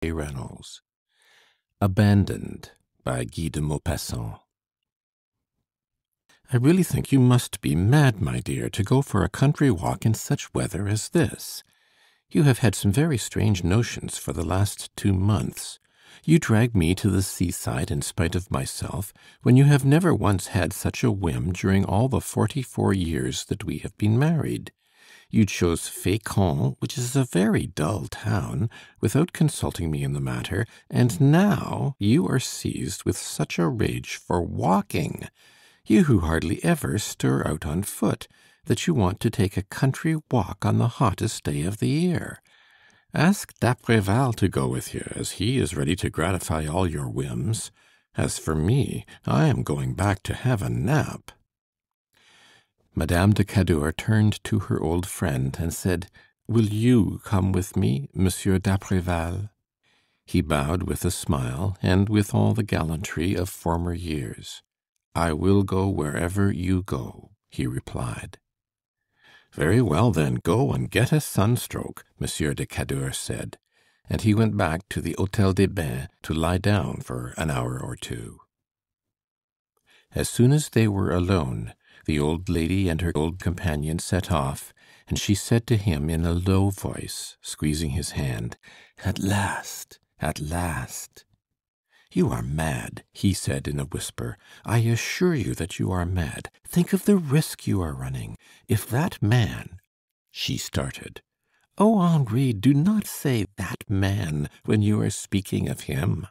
Reynolds. Abandoned by Guy de Maupassant. I really think you must be mad, my dear, to go for a country walk in such weather as this. You have had some very strange notions for the last 2 months. You drag me to the seaside in spite of myself, when you have never once had such a whim during all the 44 years that we have been married. You chose Fécamp, which is a very dull town, without consulting me in the matter, and now you are seized with such a rage for walking, you who hardly ever stir out on foot, that you want to take a country walk on the hottest day of the year. Ask d'Apreval to go with you, as he is ready to gratify all your whims. As for me, I am going back to have a nap." Madame de Cadour turned to her old friend and said, "Will you come with me, Monsieur d'Apreval?" He bowed with a smile, and with all the gallantry of former years. "I will go wherever you go," he replied. "Very well, then, go and get a sunstroke," Monsieur de Cadour said, and he went back to the Hôtel des Bains to lie down for an hour or two. As soon as they were alone, the old lady and her old companion set off, and she said to him in a low voice, squeezing his hand, "At last, at last!" "You are mad," he said in a whisper. "I assure you that you are mad. Think of the risk you are running. If that man—" She started. "Oh, Henri, do not say 'that man' when you are speaking of him."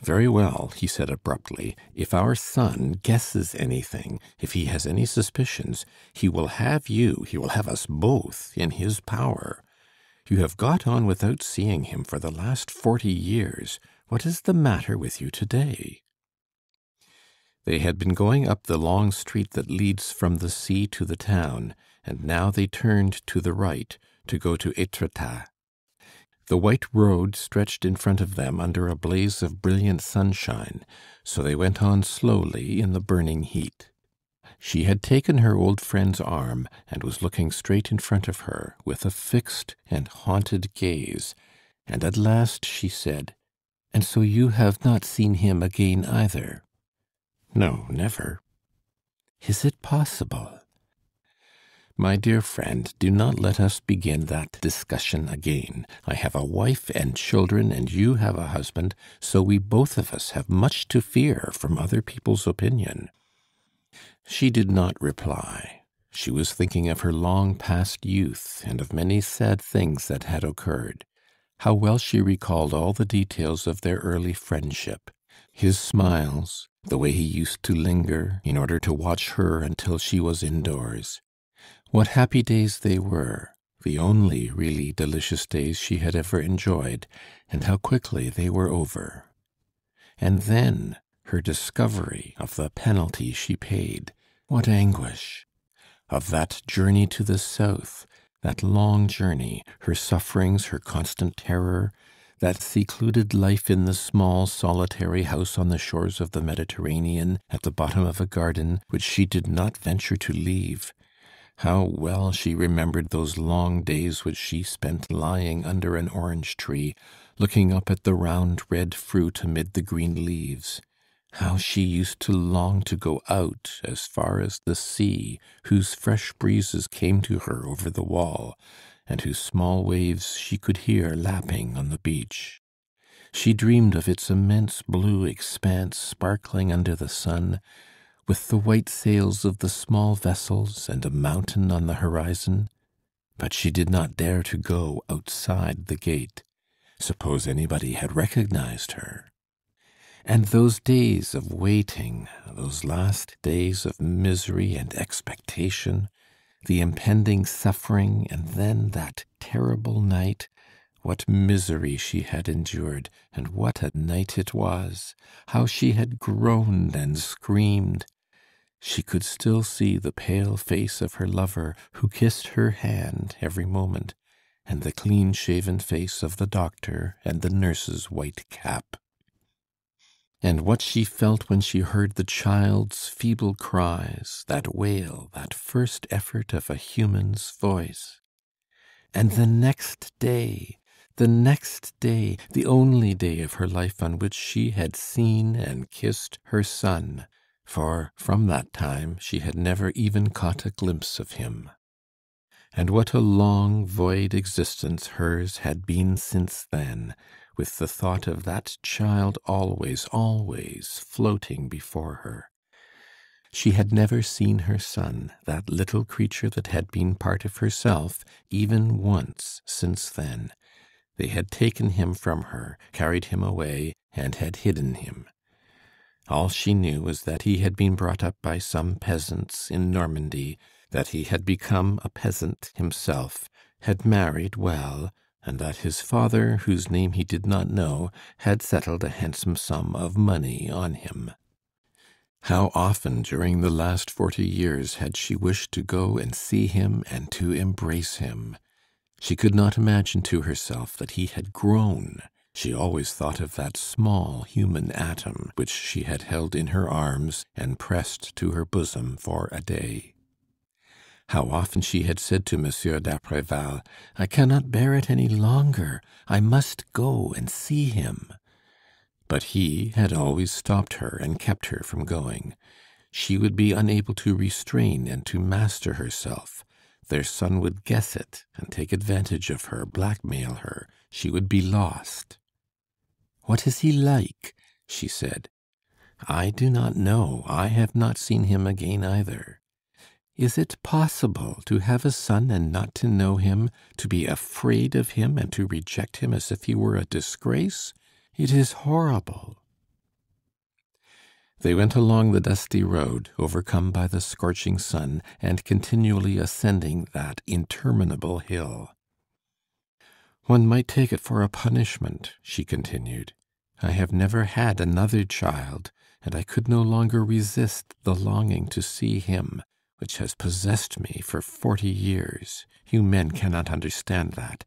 "Very well," he said abruptly. "If our son guesses anything, if he has any suspicions, he will have you, he will have us both in his power. You have got on without seeing him for the last 40 years. What is the matter with you today?" They had been going up the long street that leads from the sea to the town, and now they turned to the right, to go to Étretat. The white road stretched in front of them under a blaze of brilliant sunshine, so they went on slowly in the burning heat. She had taken her old friend's arm, and was looking straight in front of her, with a fixed and haunted gaze, and at last she said, "And so you have not seen him again either?" "No, never." "Is it possible?" "My dear friend, do not let us begin that discussion again. I have a wife and children, and you have a husband, so we both of us have much to fear from other people's opinion." She did not reply. She was thinking of her long past youth, and of many sad things that had occurred. How well she recalled all the details of their early friendship. His smiles, the way he used to linger in order to watch her until she was indoors. What happy days they were, the only really delicious days she had ever enjoyed, and how quickly they were over. And then her discovery of the penalty she paid. What anguish! Of that journey to the south, that long journey, her sufferings, her constant terror, that secluded life in the small, solitary house on the shores of the Mediterranean, at the bottom of a garden, which she did not venture to leave. How well she remembered those long days which she spent lying under an orange tree, looking up at the round red fruit amid the green leaves. How she used to long to go out as far as the sea, whose fresh breezes came to her over the wall, and whose small waves she could hear lapping on the beach. She dreamed of its immense blue expanse sparkling under the sun, with the white sails of the small vessels and a mountain on the horizon. But she did not dare to go outside the gate. Suppose anybody had recognized her? And those days of waiting, those last days of misery and expectation, the impending suffering, and then that terrible night, what misery she had endured, and what a night it was! How she had groaned and screamed! She could still see the pale face of her lover, who kissed her hand every moment, and the clean-shaven face of the doctor and the nurse's white cap. And what she felt when she heard the child's feeble cries, that wail, that first effort of a human's voice. And the next day, The next day, the only day of her life on which she had seen and kissed her son, for from that time she had never even caught a glimpse of him. And what a long, void existence hers had been since then, with the thought of that child always, always floating before her. She had never seen her son, that little creature that had been part of herself, even once since then. They had taken him from her, carried him away, and had hidden him. All she knew was that he had been brought up by some peasants in Normandy, that he had become a peasant himself, had married well, and that his father, whose name he did not know, had settled a handsome sum of money on him. How often during the last 40 years had she wished to go and see him and to embrace him! She could not imagine to herself that he had grown. She always thought of that small human atom which she had held in her arms and pressed to her bosom for a day. How often she had said to Monsieur d'Apreval, "I cannot bear it any longer. I must go and see him." But he had always stopped her and kept her from going. She would be unable to restrain and to master herself. Their son would guess it and take advantage of her, blackmail her. She would be lost. "What is he like?" she said. "I do not know. I have not seen him again either." Is it possible to have a son and not to know him, to be afraid of him and to reject him as if he were a disgrace? It is horrible. They went along the dusty road, overcome by the scorching sun, and continually ascending that interminable hill. "One might take it for a punishment," she continued. "I have never had another child, and I could no longer resist the longing to see him, which has possessed me for 40 years. You men cannot understand that.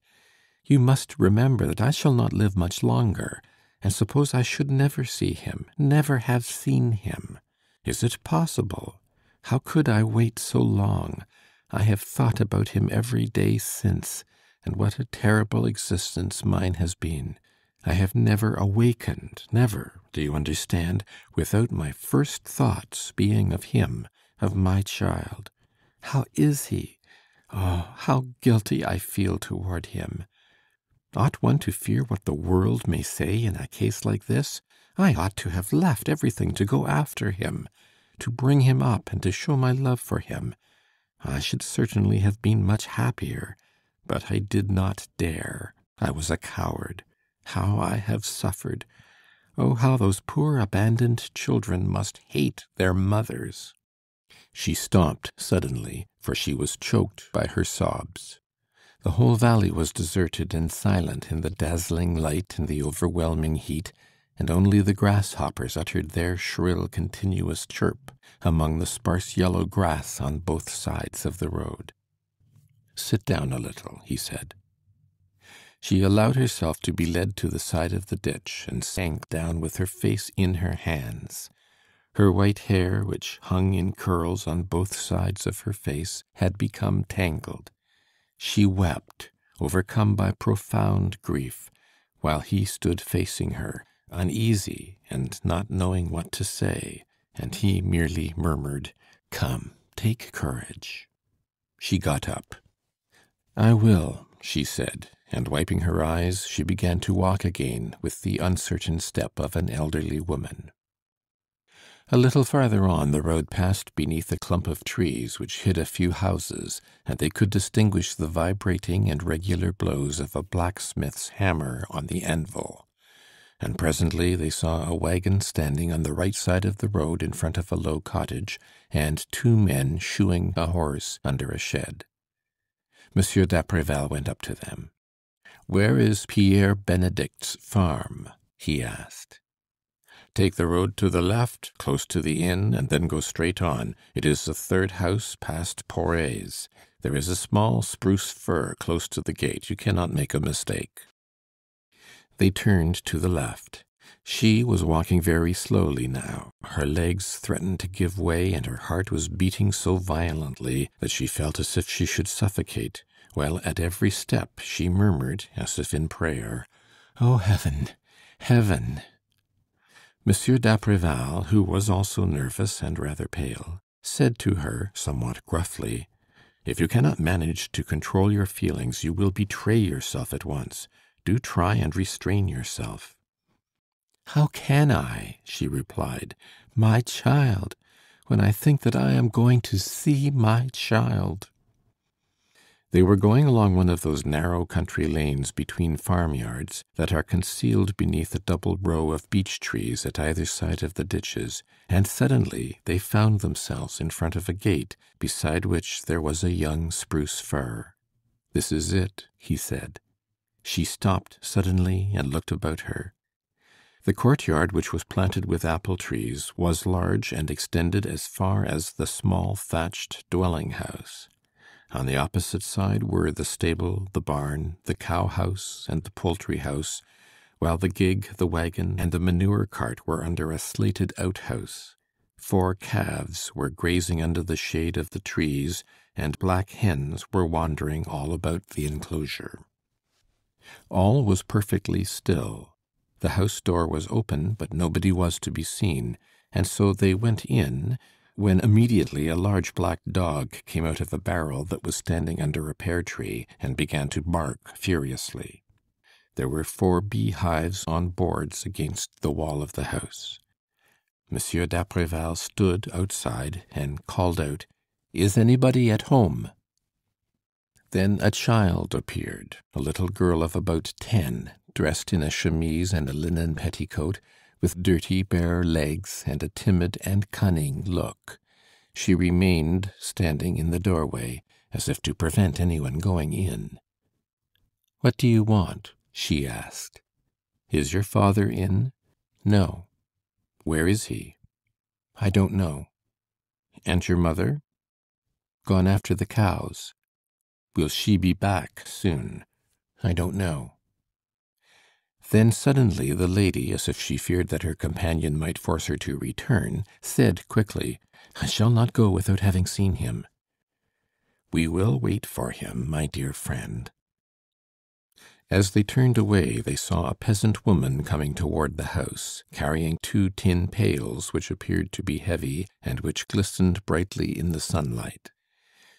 You must remember that I shall not live much longer. And suppose I should never see him, never have seen him. Is it possible? How could I wait so long? I have thought about him every day since, and what a terrible existence mine has been. I have never awakened, never, do you understand, without my first thoughts being of him, of my child. How is he? Oh, how guilty I feel toward him! Ought one to fear what the world may say in a case like this? I ought to have left everything to go after him, to bring him up and to show my love for him. I should certainly have been much happier, but I did not dare. I was a coward. How I have suffered! Oh, how those poor abandoned children must hate their mothers!" She stopped suddenly, for she was choked by her sobs. The whole valley was deserted and silent in the dazzling light and the overwhelming heat, and only the grasshoppers uttered their shrill, continuous chirp among the sparse yellow grass on both sides of the road. "Sit down a little," he said. She allowed herself to be led to the side of the ditch, and sank down with her face in her hands. Her white hair, which hung in curls on both sides of her face, had become tangled. She wept, overcome by profound grief, while he stood facing her, uneasy and not knowing what to say, and he merely murmured, "Come, take courage." She got up. "I will," she said, and wiping her eyes, she began to walk again with the uncertain step of an elderly woman. A little farther on, the road passed beneath a clump of trees which hid a few houses, and they could distinguish the vibrating and regular blows of a blacksmith's hammer on the anvil. And presently they saw a wagon standing on the right side of the road in front of a low cottage, and 2 men shoeing a horse under a shed. Monsieur d'Apreval went up to them. "Where is Pierre Benedict's farm?" he asked. "Take the road to the left, close to the inn, and then go straight on. It is the 3rd house past Poret's. There is a small spruce fir close to the gate. You cannot make a mistake." They turned to the left. She was walking very slowly now. Her legs threatened to give way, and her heart was beating so violently that she felt as if she should suffocate, while at every step she murmured, as if in prayer, "Oh, heaven, heaven!" Monsieur d'Apreval, who was also nervous and rather pale, said to her, somewhat gruffly, "If you cannot manage to control your feelings, you will betray yourself at once. Do try and restrain yourself." "How can I?" she replied. "My child! When I think that I am going to see my child!" They were going along one of those narrow country lanes between farmyards that are concealed beneath a double row of beech trees at either side of the ditches, and suddenly they found themselves in front of a gate beside which there was a young spruce fir. "This is it," he said. She stopped suddenly and looked about her. The courtyard, which was planted with apple trees, was large and extended as far as the small thatched dwelling house. On the opposite side were the stable, the barn, the cow house, and the poultry house, while the gig, the wagon, and the manure cart were under a slated outhouse. 4 calves were grazing under the shade of the trees, and black hens were wandering all about the enclosure. All was perfectly still. The house door was open, but nobody was to be seen, and so they went in, when immediately a large black dog came out of a barrel that was standing under a pear tree, and began to bark furiously. There were 4 beehives on boards against the wall of the house. Monsieur d'Apreval stood outside and called out, "Is anybody at home?" Then a child appeared, a little girl of about 10, dressed in a chemise and a linen petticoat, with dirty bare legs and a timid and cunning look. She remained standing in the doorway, as if to prevent anyone going in. "What do you want?" she asked. "Is your father in?" "No." "Where is he?" "I don't know." "And your mother?" "Gone after the cows." "Will she be back soon?" "I don't know." Then suddenly the lady, as if she feared that her companion might force her to return, said quickly, "I shall not go without having seen him." "We will wait for him, my dear friend." As they turned away, they saw a peasant woman coming toward the house, carrying 2 tin pails which appeared to be heavy and which glistened brightly in the sunlight.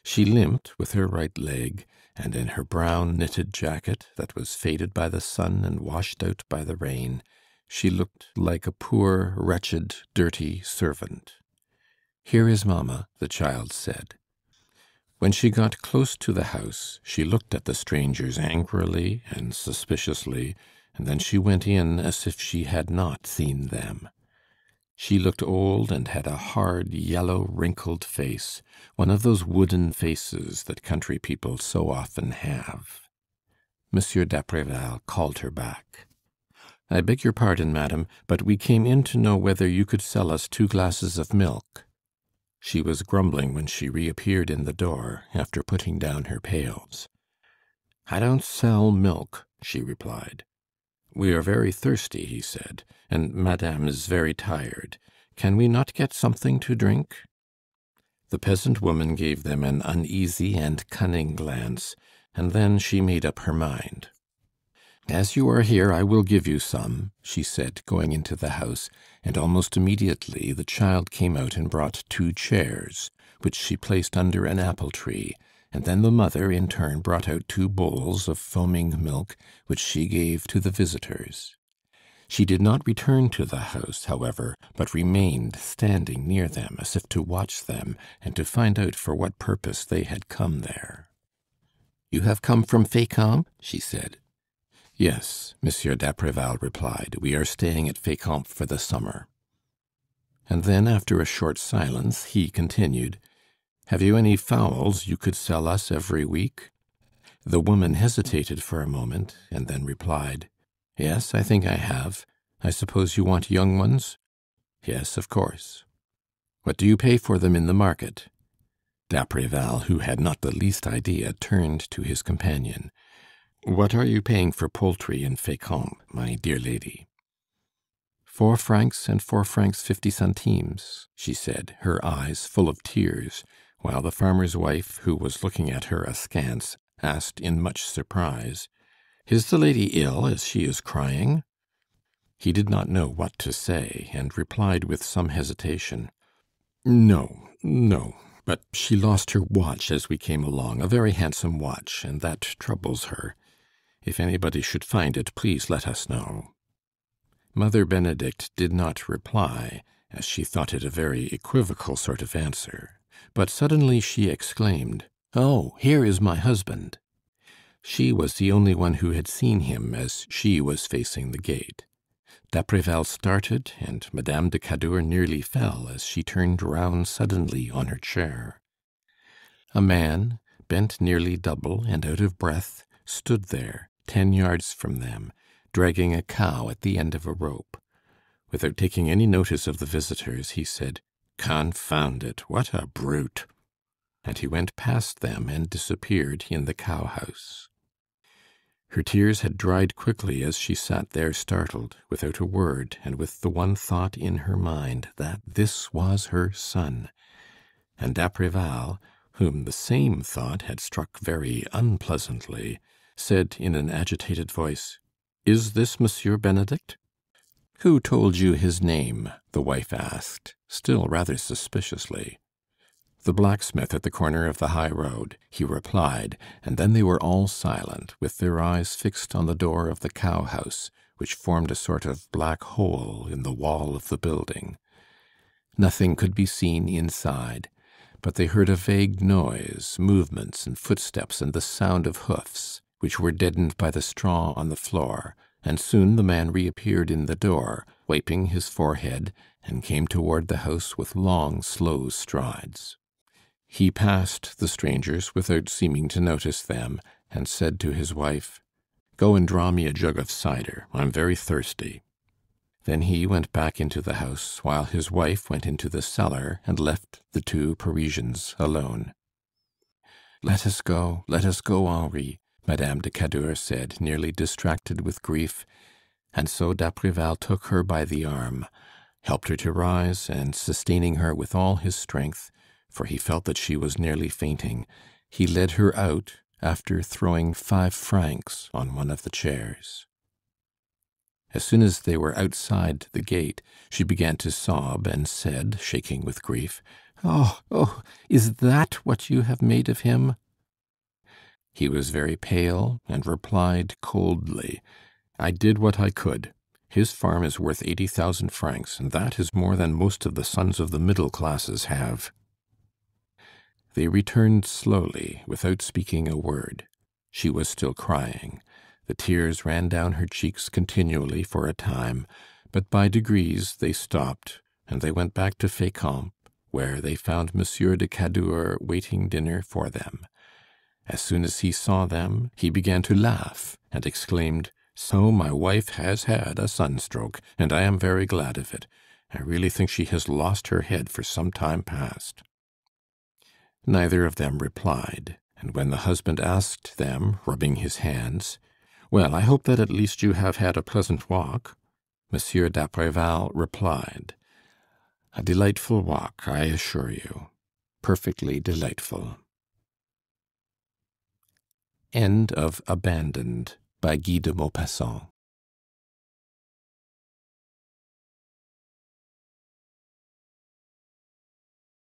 She limped with her right leg, and in her brown knitted jacket, that was faded by the sun and washed out by the rain, she looked like a poor, wretched, dirty servant. "Here is mamma," the child said. When she got close to the house, she looked at the strangers angrily and suspiciously, and then she went in as if she had not seen them. She looked old and had a hard, yellow, wrinkled face, one of those wooden faces that country people so often have. Monsieur d'Apreval called her back. "I beg your pardon, madam, but we came in to know whether you could sell us 2 glasses of milk." She was grumbling when she reappeared in the door, after putting down her pails. "I don't sell milk," she replied. "We are very thirsty," he said, "and madame is very tired. Can we not get something to drink?" The peasant woman gave them an uneasy and cunning glance, and then she made up her mind. "As you are here, I will give you some," she said, going into the house, and almost immediately the child came out and brought 2 chairs, which she placed under an apple tree, and then the mother in turn brought out 2 bowls of foaming milk, which she gave to the visitors. She did not return to the house, however, but remained standing near them, as if to watch them, and to find out for what purpose they had come there. "You have come from Fécamp?" she said. "Yes," Monsieur d'Apreval replied. "We are staying at Fécamp for the summer." And then, after a short silence, he continued, "Have you any fowls you could sell us every week?" The woman hesitated for a moment, and then replied, "Yes, I think I have. I suppose you want young ones?" "Yes, of course." "What do you pay for them in the market?" D'Apreval, who had not the least idea, turned to his companion. "What are you paying for poultry in Fécamp, my dear lady?" 4 francs and 4 francs 50 centimes, she said, her eyes full of tears, while the farmer's wife, who was looking at her askance, asked in much surprise, "Is the lady ill, as she is crying?" He did not know what to say, and replied with some hesitation, "No, no, but she lost her watch as we came along, a very handsome watch, and that troubles her. If anybody should find it, please let us know." Mother Benedict did not reply, as she thought it a very equivocal sort of answer. But suddenly she exclaimed, "Oh, here is my husband!" She was the only one who had seen him as she was facing the gate. D'Apreval started, and Madame de Cadour nearly fell as she turned round suddenly on her chair. A man, bent nearly double and out of breath, stood there, 10 yards from them, dragging a cow at the end of a rope. Without taking any notice of the visitors, he said, "Confound it, what a brute!" And he went past them and disappeared in the cow-house. Her tears had dried quickly as she sat there startled, without a word, and with the one thought in her mind, that this was her son. And d'Apreval, whom the same thought had struck very unpleasantly, said in an agitated voice, "Is this Monsieur Benedict?" "Who told you his name?" the wife asked, still rather suspiciously. "The blacksmith at the corner of the high road," he replied, and then they were all silent, with their eyes fixed on the door of the cow-house, which formed a sort of black hole in the wall of the building. Nothing could be seen inside, but they heard a vague noise, movements and footsteps, and the sound of hoofs, which were deadened by the straw on the floor, and soon the man reappeared in the door, wiping his forehead, and came toward the house with long, slow strides. He passed the strangers without seeming to notice them, and said to his wife, "Go and draw me a jug of cider. I'm very thirsty." Then he went back into the house, while his wife went into the cellar and left the two Parisians alone. Let us go, Henri," Madame de Cadour said, nearly distracted with grief, and so d'Apreval took her by the arm, helped her to rise, and sustaining her with all his strength, for he felt that she was nearly fainting, he led her out, after throwing 5 francs on one of the chairs. As soon as they were outside the gate, she began to sob, and said, shaking with grief, "Oh, oh, is that what you have made of him?" He was very pale, and replied coldly, "I did what I could. His farm is worth 80,000 francs, and that is more than most of the sons of the middle classes have." They returned slowly, without speaking a word. She was still crying. The tears ran down her cheeks continually for a time, but by degrees they stopped, and they went back to Fécamp, where they found Monsieur de Cadour waiting dinner for them. As soon as he saw them, he began to laugh, and exclaimed, "So my wife has had a sunstroke, and I am very glad of it. I really think she has lost her head for some time past." Neither of them replied, and when the husband asked them, rubbing his hands, "Well, I hope that at least you have had a pleasant walk," Monsieur d'Apreval replied, "A delightful walk, I assure you. Perfectly delightful." End of Abandoned by Guy de Maupassant.